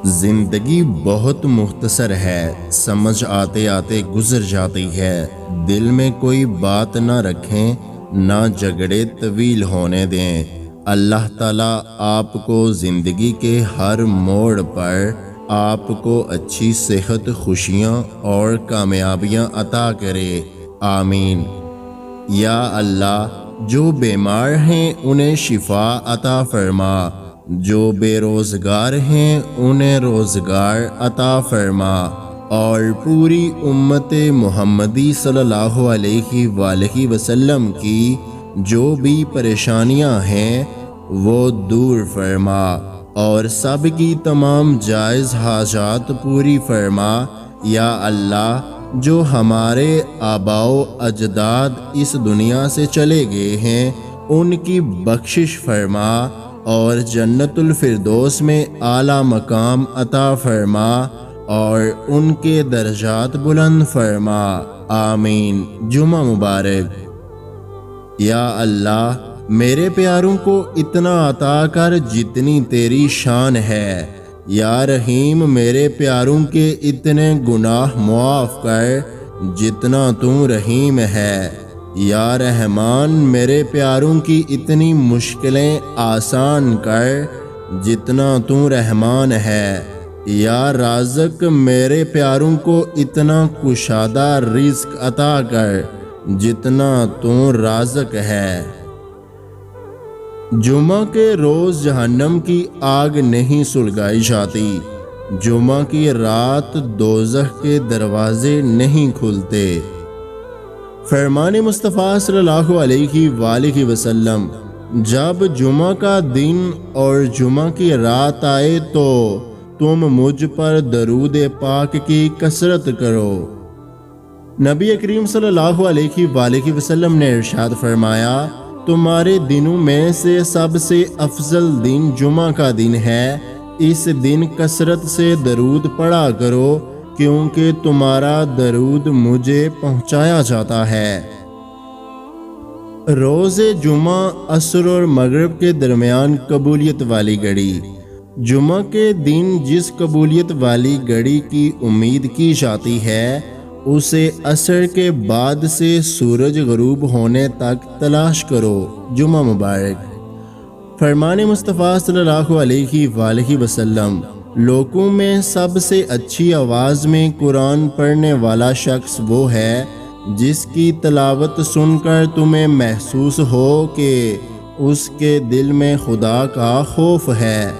زندگی بہت مختصر ہے، سمجھ آتے آتے گزر جاتی ہے۔ دل میں کوئی بات نہ رکھیں، نہ جھگڑے طویل ہونے دیں۔ اللہ تعالیٰ آپ کو زندگی کے ہر موڑ پر آپ کو اچھی صحت، خوشیاں اور کامیابیاں عطا کرے، آمین۔ یا اللہ، جو بیمار ہیں انہیں شفا عطا فرما، جو بے روزگار ہیں انہیں روزگار عطا فرما، اور پوری امت محمدی صلی اللہ علیہ وآلہ وسلم کی جو بھی پریشانیاں ہیں وہ دور فرما، اور سب کی تمام جائز حاجات پوری فرما۔ یا اللہ، جو ہمارے آباء و اجداد اس دنیا سے چلے گئے ہیں ان کی بخشش فرما، اور جنت الفردوس میں اعلیٰ مقام عطا فرما، اور ان کے درجات بلند فرما، آمین۔ جمعہ مبارک۔ یا اللہ، میرے پیاروں کو اتنا عطا کر جتنی تیری شان ہے۔ یا رحیم، میرے پیاروں کے اتنے گناہ معاف کر جتنا تو رحیم ہے۔ یا رحمان، میرے پیاروں کی اتنی مشکلیں آسان کر جتنا تو رحمان ہے۔ یا رازق، میرے پیاروں کو اتنا کشادہ رزق عطا کر جتنا تو رازق ہے۔ جمعہ کے روز جہنم کی آگ نہیں سلگائی جاتی، جمعہ کی رات دوزخ کے دروازے نہیں کھلتے۔ فرمان مصطفیٰ صلی اللہ علیہ وآلہ وسلم، جب جمعہ کا دن اور جمعہ کی رات آئے تو تم مجھ پر درود پاک کی کثرت کرو۔ نبی کریم صلی اللہ علیہ وآلہ وسلم نے ارشاد فرمایا، تمہارے دنوں میں سے سب سے افضل دن جمعہ کا دن ہے، اس دن کثرت سے درود پڑھا کرو، کیونکہ تمہارا درود مجھے پہنچایا جاتا ہے۔ روز جمعہ عصر اور مغرب کے درمیان قبولیت والی گھڑی۔ جمعہ کے دن جس قبولیت والی گھڑی کی امید کی جاتی ہے اسے عصر کے بعد سے سورج غروب ہونے تک تلاش کرو۔ جمعہ مبارک۔ فرمان مصطفیٰ صلی اللہ علیہ وآلہ وسلم، لوگوں میں سب سے اچھی آواز میں قرآن پڑھنے والا شخص وہ ہے جس کی تلاوت سن کر تمہیں محسوس ہو کہ اس کے دل میں خدا کا خوف ہے۔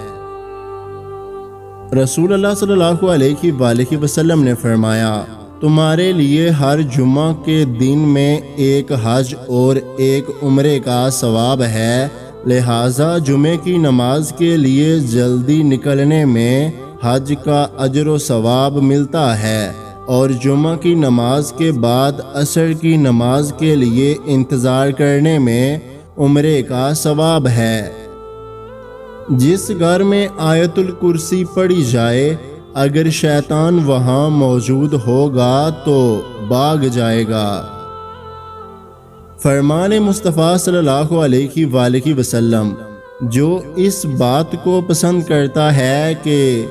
رسول اللہ صلی اللہ علیہ وآلہ وسلم نے فرمایا، تمہارے لیے ہر جمعہ کے دن میں ایک حج اور ایک عمرے کا ثواب ہے، لہٰذا جمعے کی نماز کے لیے جلدی نکلنے میں حج کا اجر و ثواب ملتا ہے، اور جمعہ کی نماز کے بعد عصر کی نماز کے لیے انتظار کرنے میں عمرے کا ثواب ہے۔ جس گھر میں آیت الکرسی پڑھی جائے، اگر شیطان وہاں موجود ہوگا تو بھاگ جائے گا۔ فرمان مصطفیٰ صلی اللہ علیہ وآلہ وسلم، جو اس بات کو پسند کرتا ہے کہ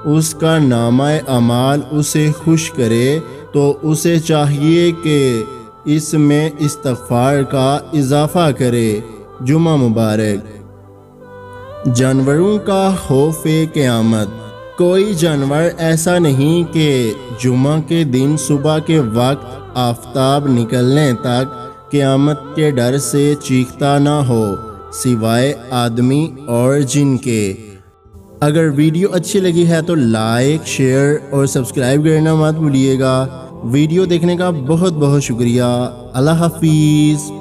اس کا نامہ اعمال اسے خوش کرے تو اسے چاہیے کہ اس میں استغفار کا اضافہ کرے۔ جمعہ مبارک۔ جانوروں کا خوف قیامت۔ کوئی جانور ایسا نہیں کہ جمعہ کے دن صبح کے وقت آفتاب نکلنے تک قیامت کے ڈر سے چیختا نہ ہو، سوائے آدمی اور جن کے۔ اگر ویڈیو اچھی لگی ہے تو لائک، شیئر اور سبسکرائب کرنا مت بھولیے گا۔ ویڈیو دیکھنے کا بہت بہت شکریہ۔ اللہ حافظ۔